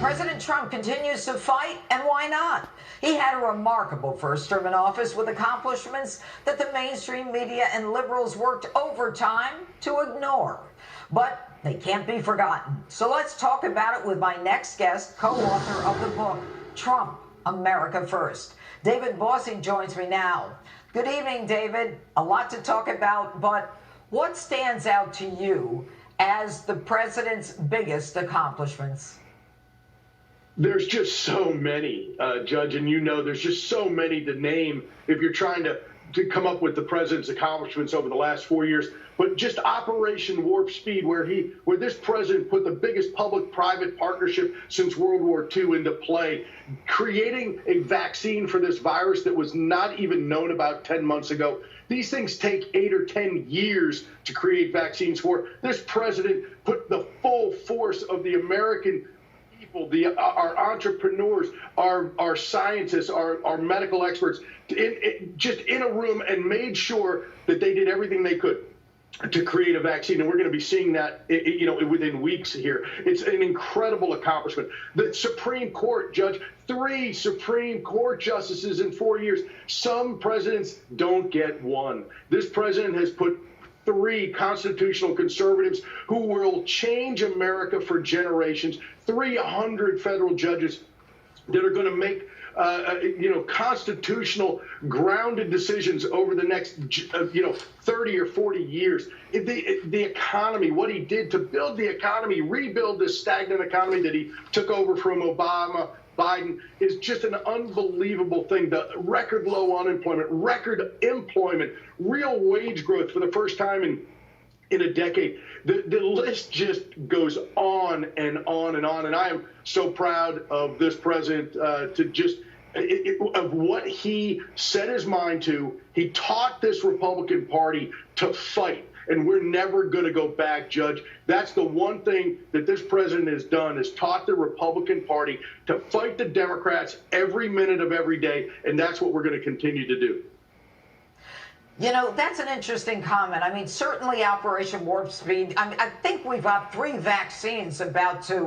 President Trump continues to fight, and why not? He had a remarkable first term in office with accomplishments that the mainstream media and liberals worked overtime to ignore. But they can't be forgotten. So let's talk about it with my next guest, co-author of the book, Trump, America First. David Bossie joins me now. Good evening, David. A lot to talk about, but what stands out to you as the president's biggest accomplishments? There's just so many, Judge, and there's just so many to name if you're trying to come up with the president's accomplishments over the last 4 years. But just Operation Warp Speed, where this president put the biggest public-private partnership since World War II into play, creating a vaccine for this virus that was not even known about 10 months ago. These things take 8 or 10 years to create vaccines for. This president put the full force of the American people, our entrepreneurs, our scientists, our medical experts, just in a room and made sure that they did everything they could to create a vaccine. And we're going to be seeing that, within weeks here. It's an incredible accomplishment. The Supreme Court, Judge, 3 Supreme Court justices in 4 years. Some presidents don't get one. This president has put 3 constitutional conservatives who will change America for generations, 300 federal judges that are going to make constitutional grounded decisions over the next 30 or 40 years. The economy, what he did to build the economy, rebuild this stagnant economy that he took over from Biden, is just an unbelievable thing. The record low unemployment, record employment, real wage growth for the first time in a decade. The list just goes on and on and on. And I am so proud of this president of what he set his mind to. He taught this Republican Party to fight. And we're never going to go back, Judge. That's the one thing that this president has done, is taught the Republican Party to fight the Democrats every minute of every day. And that's what we're going to continue to do. That's an interesting comment. I mean, certainly Operation Warp Speed. I think we've got 3 vaccines about to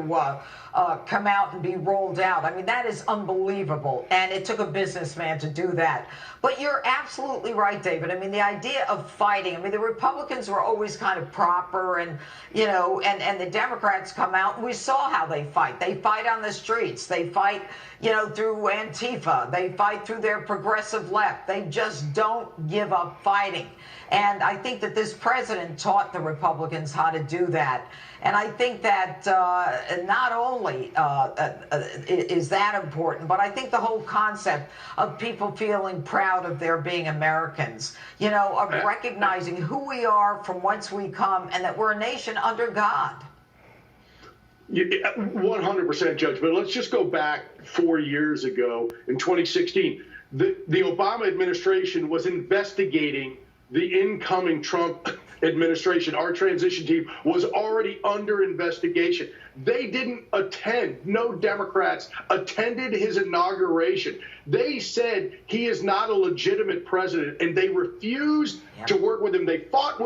come out and be rolled out. I mean, that is unbelievable. And it took a businessman to do that. But you're absolutely right, David. I mean, the idea of fighting, the Republicans were always kind of proper and the Democrats come out and we saw how they fight. They fight on the streets. They fight, through Antifa. They fight through their progressive left. They just don't give up fighting. And I think that this president taught the Republicans how to do that. And I think that not only is that important, but I think the whole concept of people feeling proud of their being Americans, of recognizing who we are, from whence we come, and that we're a nation under God. 100%, Judge. But let's just go back 4 years ago in 2016. The Obama administration was investigating the incoming Trump administration. Our transition team was already under investigation. They didn't attend. No Democrats attended his inauguration. They said he is not a legitimate president, and they refused to work with him. They fought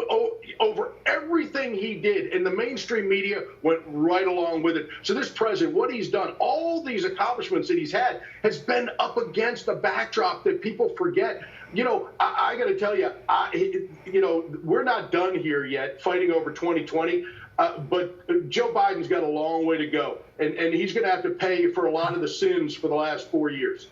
over everything he did, and the mainstream media went right along with it. So this president, what he's done, all these accomplishments that he's had, has been up against a backdrop that people forget. I got to tell you, we're not done here yet fighting over 2020. But Joe Biden's got a long way to go, and he's going to have to pay for a lot of the sins for the last 4 years.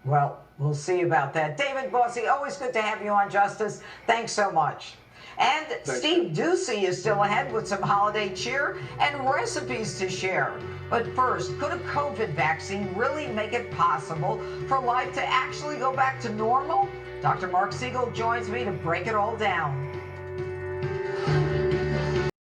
Well, we'll see about that. David Bossie, always good to have you on, Justice. Thanks so much. And Steve Ducey is still ahead with some holiday cheer and recipes to share. But first, could a COVID vaccine really make it possible for life to actually go back to normal? Dr. Mark Siegel joins me to break it all down.